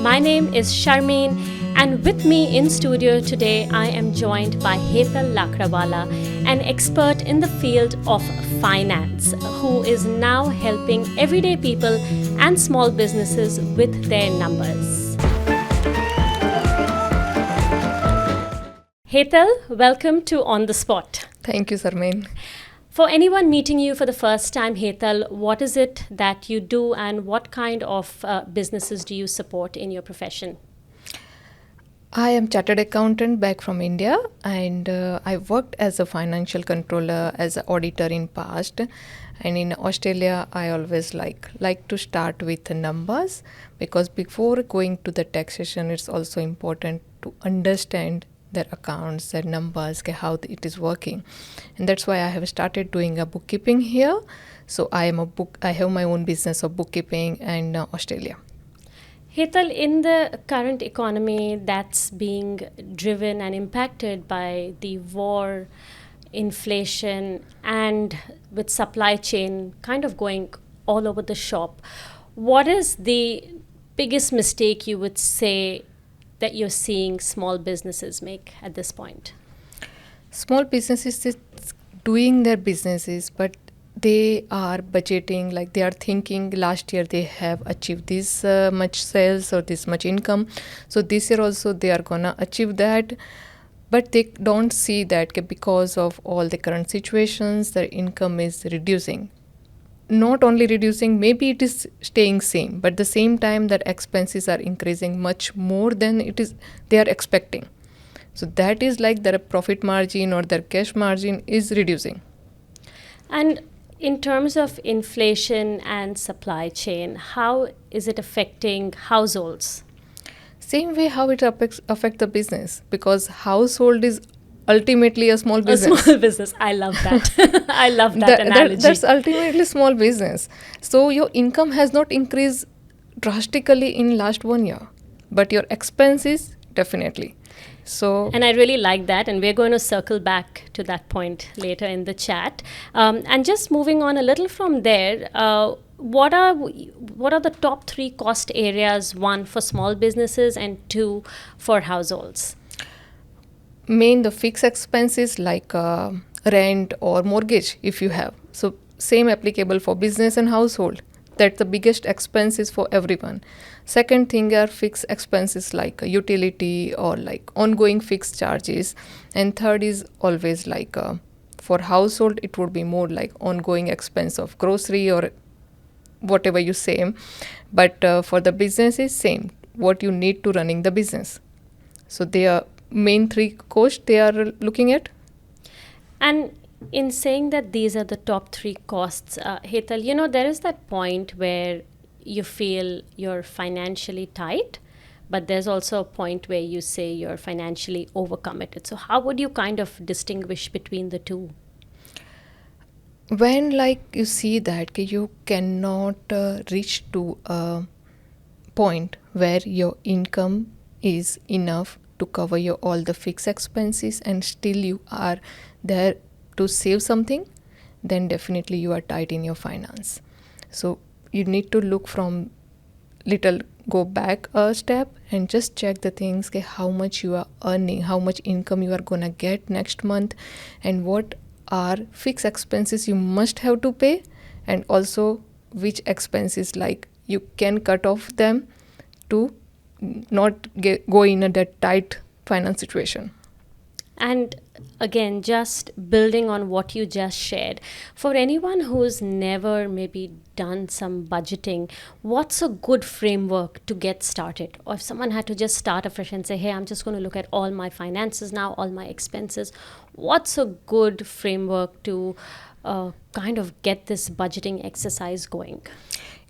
My name is Sharmeen, and with me in studio today, I am joined by Hetal Lakdawala, an expert in the field of finance, who is now helping everyday people and small businesses with their numbers. Hetal, welcome to On the Spot. Thank you, Sharmeen. For anyone meeting you for the first time, Hetal, what is it that you do and what kind of businesses do you support in your profession? I am chartered accountant back from India, and I worked as a financial controller, as an auditor in past. And in Australia, I always like to start with the numbers, because before going to the taxation, it's also important to understand their accounts, their numbers, how it is working. And that's why I have started doing a bookkeeping here. So I have my own business of bookkeeping in Australia. Hetal, in the current economy that's being driven and impacted by the war, inflation, and with supply chain kind of going all over the shop, what is the biggest mistake you would say that you're seeing small businesses make at this point? Small businesses is doing their businesses, but they are budgeting, like they are thinking last year they have achieved this much sales or this much income, so this year also they are gonna achieve that, but they don't see that because of all the current situations their income is reducing. Not only reducing, maybe it is staying same, but at the same time their expenses are increasing much more than they are expecting. So that is like their profit margin or their cash margin is reducing. And in terms of inflation and supply chain, how is it affecting households? Same way how it affect the business, because household is ultimately a small business. A small business. I love that. I love that analogy. That's ultimately small business. So your income has not increased drastically in last 1 year, but your expenses definitely. And I really like that, and we're going to circle back to that point later in the chat. And just moving on a little from there, what are the top 3 cost areas, 1 for small businesses and 2 for households? The fixed expenses like rent or mortgage if you have. So same applicable for business and household. That's the biggest expenses for everyone. Second thing are fixed expenses like utility or like ongoing fixed charges. And third is always like for household, it would be more like ongoing expense of grocery or whatever you say. But for the business is same, what you need to running the business. So they are main 3 costs they are looking at. And in saying that these are the top 3 costs, Hetal, there is that point where you feel you're financially tight, but there's also a point where you say you're financially overcommitted. So how would you kind of distinguish between the two? When you see that you cannot reach to a point where your income is enough to cover your all the fixed expenses and still you are there to save something, then definitely you are tight in your finance. So you need to look from go back a step and just check the things, how much you are earning, how much income you are gonna get next month, and what are fixed expenses you must have to pay, and also which expenses you can cut off them to not go in that tight finance situation. And again, just building on what you just shared, for anyone who's never maybe done some budgeting, what's a good framework to get started? Or if someone had to just start afresh and say, hey, I'm just going to look at all my finances now, all my expenses, what's a good framework to kind of get this budgeting exercise going?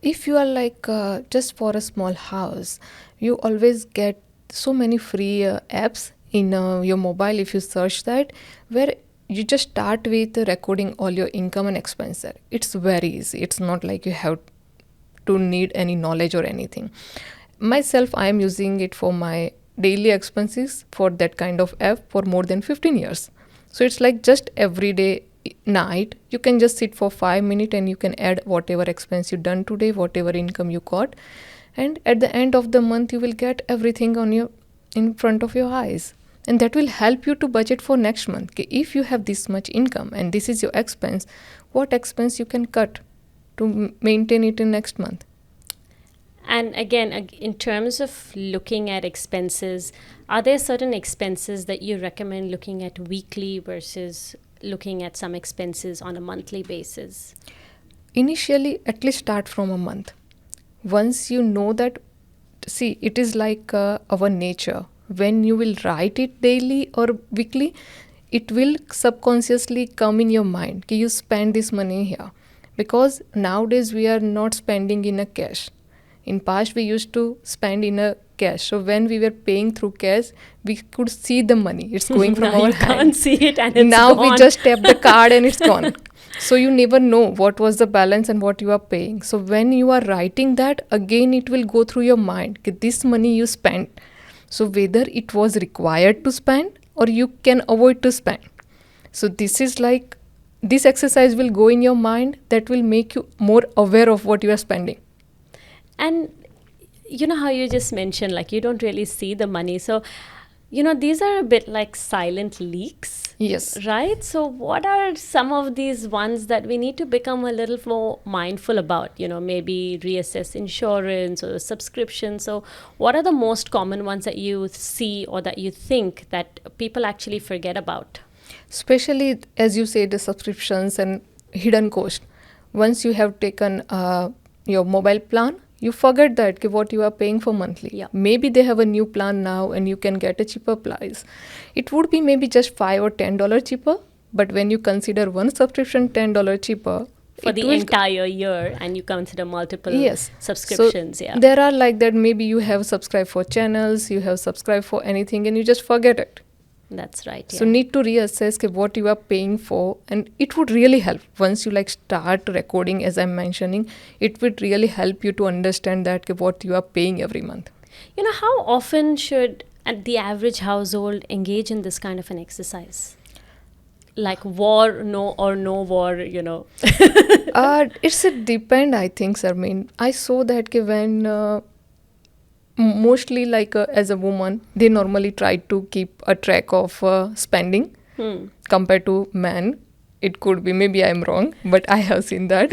If you are just for a small house, you always get so many free apps in your mobile if you search that, where you just start with recording all your income and expenses. It's very easy. It's not like you have to need any knowledge or anything. Myself, I am using it for my daily expenses for that kind of app for more than 15 years. So it's like just every day night, you can just sit for 5 minutes and you can add whatever expense you done today, whatever income you got, and at the end of the month you will get everything in front of your eyes, and that will help you to budget for next month. Okay, if you have this much income and this is your expense, what expense you can cut to maintain it in next month. And again, in terms of looking at expenses, are there certain expenses that you recommend looking at weekly versus looking at some expenses on a monthly basis? Initially, at least start from a month. Once you know that, see, it is like our nature. When you will write it daily or weekly, it will subconsciously come in your mind. Okay, you spend this money here. Because nowadays we are not spending in a cash. In past we used to spend in a cash. So when we were paying through cash, we could see the money. It's going from Now our you hand. can't see it and it's Now gone. we just tap the card and it's gone. So you never know what was the balance and what you are paying. So when you are writing that, again it will go through your mind. Okay, this money you spent. So whether it was required to spend or you can avoid to spend. So this exercise will go in your mind, that will make you more aware of what you are spending. And you know how you just mentioned, like, you don't really see the money. So, these are a bit like silent leaks. Yes. Right? So, what are some of these ones that we need to become a little more mindful about? Maybe reassess insurance or subscription. So, what are the most common ones that you see or that you think that people actually forget about? Especially, as you say, the subscriptions and hidden cost. Once you have taken your mobile plan, you forget that what you are paying for monthly. Yeah. Maybe they have a new plan now and you can get a cheaper price. It would be maybe just $5 or $10 cheaper, but when you consider one subscription $10 cheaper, for the entire year, and you consider multiple subscriptions. So there are like that, maybe you have subscribed for channels, you have subscribed for anything, and you just forget it. That's right. So need to reassess what you are paying for, and it would really help once you start recording, as I'm mentioning. It would really help you to understand that what you are paying every month. How often should the average household engage in this kind of an exercise? Like no war. It's a depend, I think, Sharmeen. I saw that when mostly as a woman, they normally try to keep a track of spending compared to men. It could be, maybe I'm wrong, but I have seen that.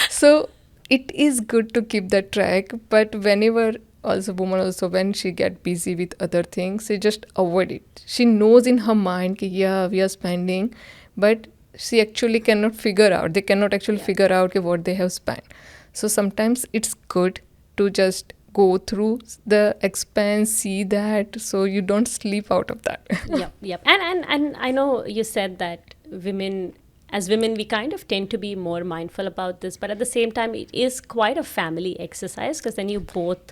So it is good to keep that track, but whenever also woman also, when she get busy with other things, she just avoid it. She knows in her mind we are spending, but she actually cannot figure out. They cannot actually figure out what they have spent. So sometimes it's good to just go through the expense, see that, so you don't sleep out of that. Yep. And I know you said that as women, we kind of tend to be more mindful about this, but at the same time, it is quite a family exercise, because then you both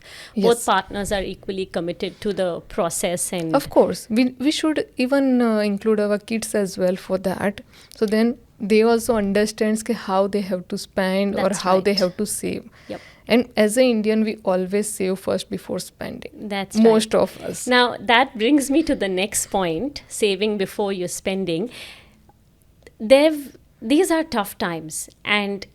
partners are equally committed to the process. And of course, we should even include our kids as well for that. So then they also understands how they have to spend. That's or how they have to save. Yep. And as an Indian, we always save first before spending. That's most right. of us. Now, that brings me to the next point, saving before you're spending. These are tough times, and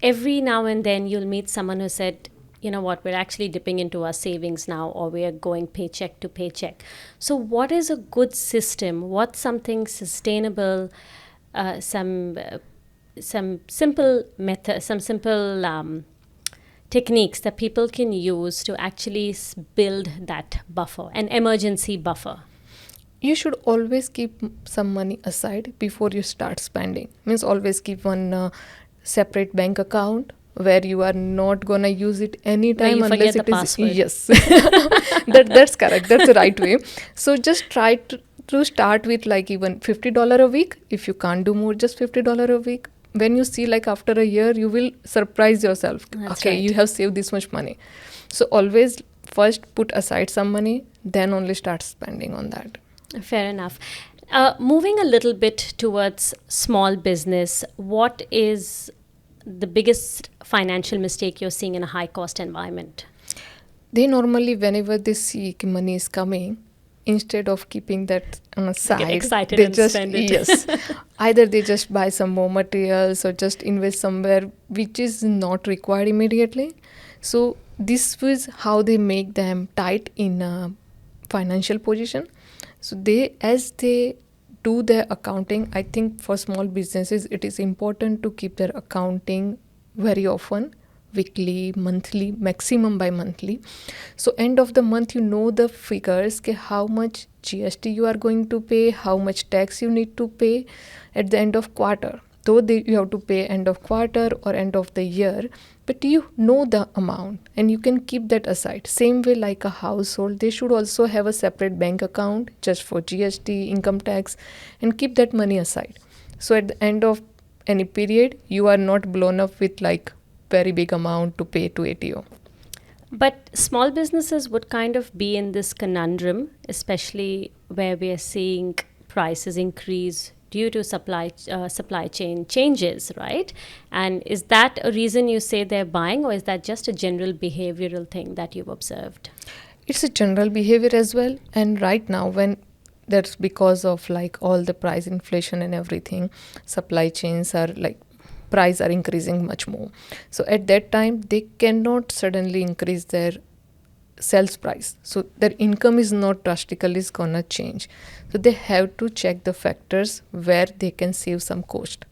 every now and then you'll meet someone who said, you know what, we're actually dipping into our savings now, or we're going paycheck to paycheck. So what is a good system? What's something sustainable, some simple method, some simple techniques that people can use to actually build that buffer, an emergency buffer? You should always keep some money aside before you start spending. Means always keep one separate bank account where you are not gonna use it anytime unless it is password. Yes. That's correct. That's the right way. So just try to start with even $50 a week. If you can't do more, just $50 a week. When you see after a year, you will surprise yourself. That's okay, right. You have saved this much money. So always first put aside some money, then only start spending on that. Fair enough. Moving a little bit towards small business, what is the biggest financial mistake you're seeing in a high-cost environment? They normally, whenever they see money is coming, instead of keeping that on a side, get excited they and just spend it. Yes, either they just buy some more materials or just invest somewhere which is not required immediately. So this was how they make them tight in a financial position. So as they do their accounting, I think for small businesses it is important to keep their accounting very often, weekly, monthly, maximum by monthly. So end of the month you know the figures, ke how much GST you are going to pay, how much tax you need to pay at the end of quarter. Though you have to pay end of quarter or end of the year, but you know the amount and you can keep that aside. Same way like a household, they should also have a separate bank account just for GST, income tax, and keep that money aside. So at the end of any period, you are not blown up with like very big amount to pay to ATO. But small businesses would kind of be in this conundrum, especially where we are seeing prices increase due to supply chain changes, right? And is that a reason you say they're buying, or is that just a general behavioral thing that you've observed? It's a general behavior as well. And right now, when that's because of like all the price inflation and everything, supply chains are like price are increasing much more. So at that time, they cannot suddenly increase their sales price. So their income is not drastically gonna change. So they have to check the factors where they can save some cost.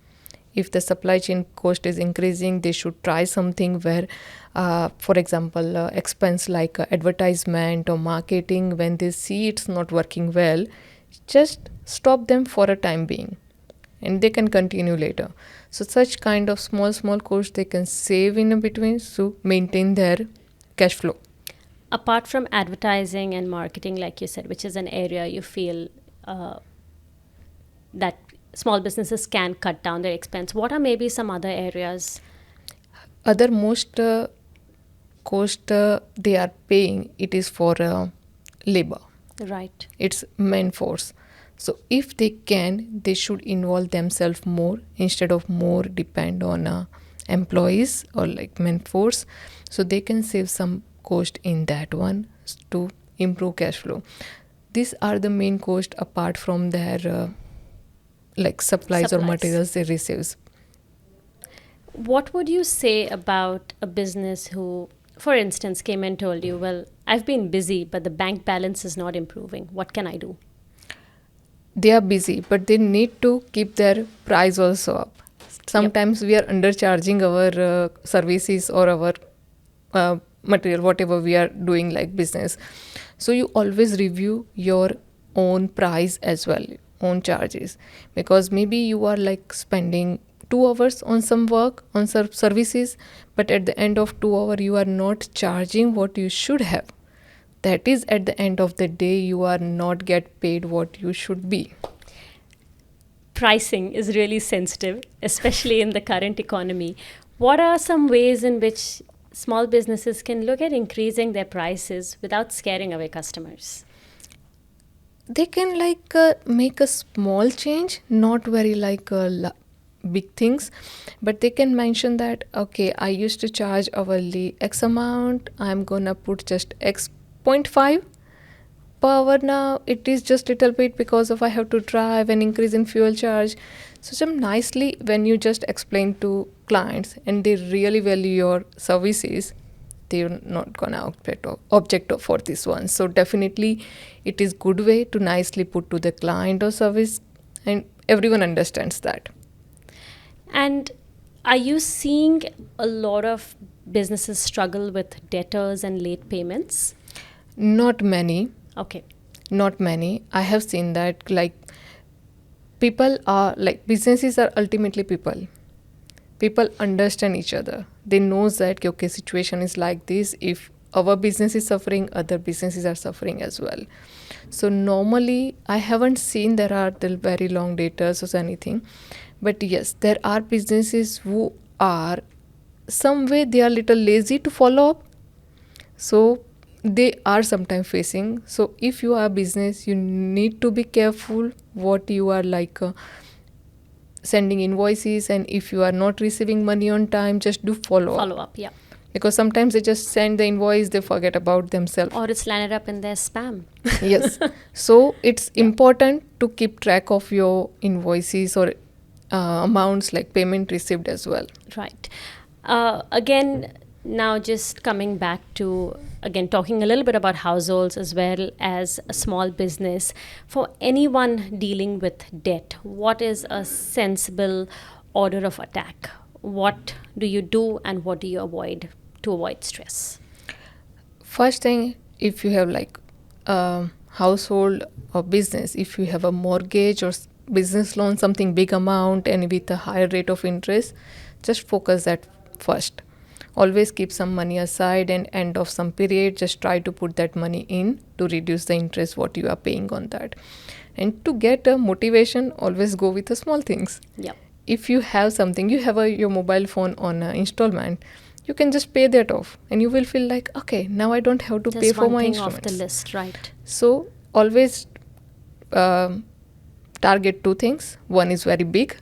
If the supply chain cost is increasing, they should try something where, for example, expense like advertisement or marketing, when they see it's not working well, just stop them for a time being and they can continue later. So such kind of small costs they can save in between to maintain their cash flow. Apart from advertising and marketing, like you said, which is an area you feel that small businesses can cut down their expense, what are maybe some other areas? Other most cost they are paying, it is for labor. Right. It's manforce. So if they can, they should involve themselves more instead of more depend on employees or like manforce. So they can save some cost in that one to improve cash flow. These are the main cost apart from their like supplies or materials they receive. What would you say about a business who, for instance, came and told you, well, I've been busy, but the bank balance is not improving. What can I do? They are busy, but they need to keep their price also up. Sometimes we are undercharging our services or our material, whatever we are doing like business. So you always review your own price as well, own charges, because maybe you are like spending 2 hours on some work on services, but at the end of 2 hours you are not charging what you should have. That is, at the end of the day, you are not get paid what you should be. Pricing is really sensitive, especially in the current economy. What are some ways in which small businesses can look at increasing their prices without scaring away customers? They can like make a small change, not very like big things, but they can mention that, okay, I used to charge hourly X amount, I'm gonna put just X 0.5 per hour now. It is just little bit because of I have to drive and increase in fuel charge. So some nicely when you just explain to clients and they really value your services, they're not gonna object for this one. So definitely it is good way to nicely put to the client or service, and everyone understands that. And are you seeing a lot of businesses struggle with debtors and late payments? Not many. Okay. Not many. I have seen that like people are like businesses are ultimately people. People understand each other. They know that okay, situation is like this. If our business is suffering, other businesses are suffering as well. So normally I haven't seen there are the very long debtors or anything. But yes, there are businesses who are some way they are little lazy to follow up. So they are sometimes facing. So if you are a business, you need to be careful what you are like sending invoices, and if you are not receiving money on time, just do follow up. Yeah. Because sometimes they just send the invoice, they forget about themselves, or it's landed up in their spam. Yes. So it's important to keep track of your invoices or amounts like payment received as well. Right. Again, Now, just coming back to again talking a little bit about households as well as a small business, for anyone dealing with debt, what is a sensible order of attack? What do you do and what do you avoid to avoid stress? First thing, if you have like a household or business, if you have a mortgage or business loan, something big amount and with a higher rate of interest, just focus that first. Always keep some money aside, and end of some period just try to put that money in to reduce the interest what you are paying on that. And to get a motivation, always go with the small things. Yep. If you have something, you have your mobile phone on installment, you can just pay that off and you will feel like, okay, now I don't have to Just pay for one my thing instruments. off the list, right? So always target two things. One is very big,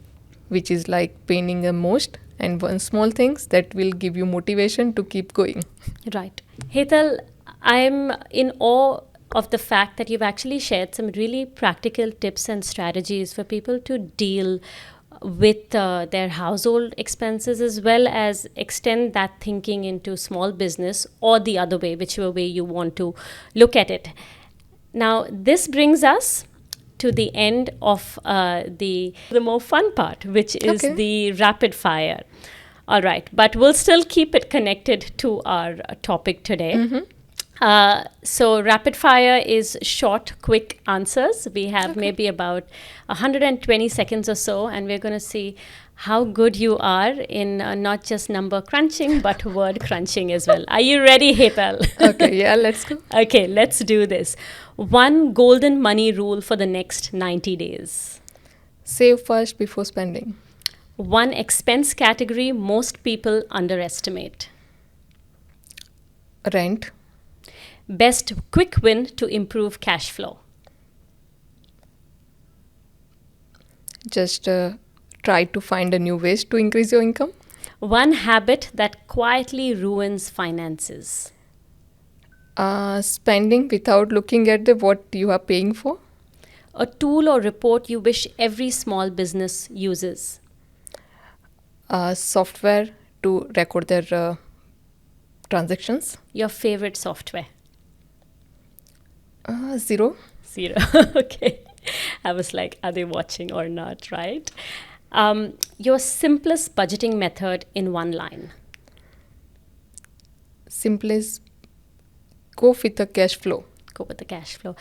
which is like paining the most, and one small things that will give you motivation to keep going. Right. Hetal, I'm in awe of the fact that you've actually shared some really practical tips and strategies for people to deal with their household expenses, as well as extend that thinking into small business, or the other way, whichever way you want to look at it. Now, this brings us to the end of the more fun part, which is Okay. the rapid fire. All right, but we'll still keep it connected to our topic today. So rapid fire is short, quick answers. We have maybe about 120 seconds or so, and we're going to see how good you are in not just number crunching, but word crunching as well. Are you ready, Hetal? Okay, yeah, let's go. Okay, let's do this. One golden money rule for the next 90 days. Save first before spending. One expense category most people underestimate. Rent. Best quick win to improve cash flow. Just try to find a new ways to increase your income. One habit that quietly ruins finances. Spending without looking at the what you are paying for. A tool or report you wish every small business uses. Software to record their transactions. Your favorite software. Zero. Zero. Okay. I was like, are they watching or not, right? Your simplest budgeting method in one line. Simplest, go with the cash flow. Go with the cash flow.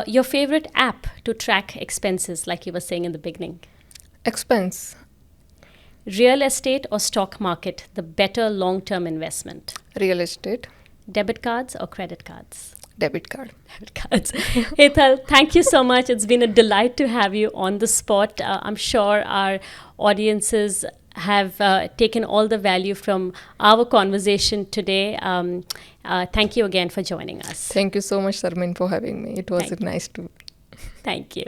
Your favorite app to track expenses, like you were saying in the beginning. Expense. Real estate or stock market, the better long-term investment. Real estate. Debit cards or credit cards? Debit card. Debit cards. Hetal, thank you so much. It's been a delight to have you on the spot. I'm sure our audiences have taken all the value from our conversation today. Thank you again for joining us. Thank you so much, Sharmeen, for having me. It was Thank you. nice to. Thank you.